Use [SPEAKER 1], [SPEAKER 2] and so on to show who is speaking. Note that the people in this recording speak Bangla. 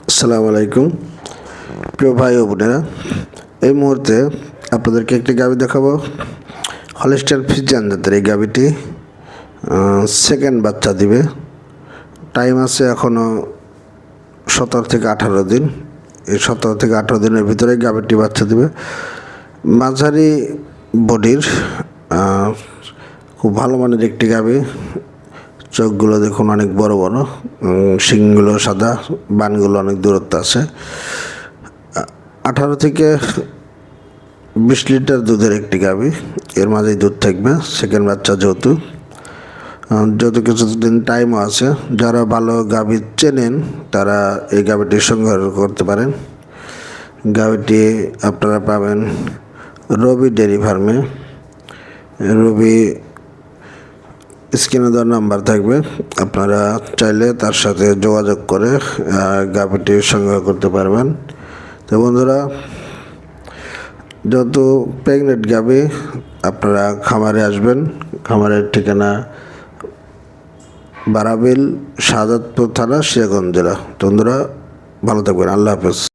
[SPEAKER 1] আসসালামু আলাইকুম প্রিয় ভাই ও বোনেরা, এই মুহূর্তে আপনাদেরকে একটি গাভী দেখাবো। হলস্টাইন ফ্রিজিয়ান জাতের এই গাভীটি সেকেন্ড বাচ্চা দিবে। টাইম আছে এখনও 17 থেকে 18 দিন। এই 17 থেকে 18 দিনের ভিতরে গাভীটি বাচ্চা দিবে। মাঝারি বডির খুব ভালো মানের একটি গাভী। চোখগুলো দেখুন অনেক বড় বড়, শিংগুলো সাদা, বানগুলো অনেক দূরত্ব আছে। 18 থেকে 20 লিটার দুধের একটি গাভী, এর মাঝেই দুধ থাকবে। সেকেন্ড বাচ্চা যেহেতু কিছুদিন টাইমও আছে, যারা ভালো গাভী চেনেন তারা এই গাভীটির সংগ্রহ করতে পারেন। গাভীটি আপনারা পাবেন রবি ডেয়ারি ফার্মে। রবি স্ক্রিনে দেওয়ার নাম্বার থাকবে, আপনারা চাইলে তার সাথে যোগাযোগ করে গাভীটি সংগ্রহ করতে পারবেন। তো বন্ধুরা, যত প্রেগনেন্ট গাভী আপনারা খামারে আসবেন। খামারের ঠিকানা বারাবিল, শাহাদাতপুর থানা, সিরাজগঞ্জ জেলা। বন্ধুরা ভালো থাকবেন, আল্লাহ হাফেজ।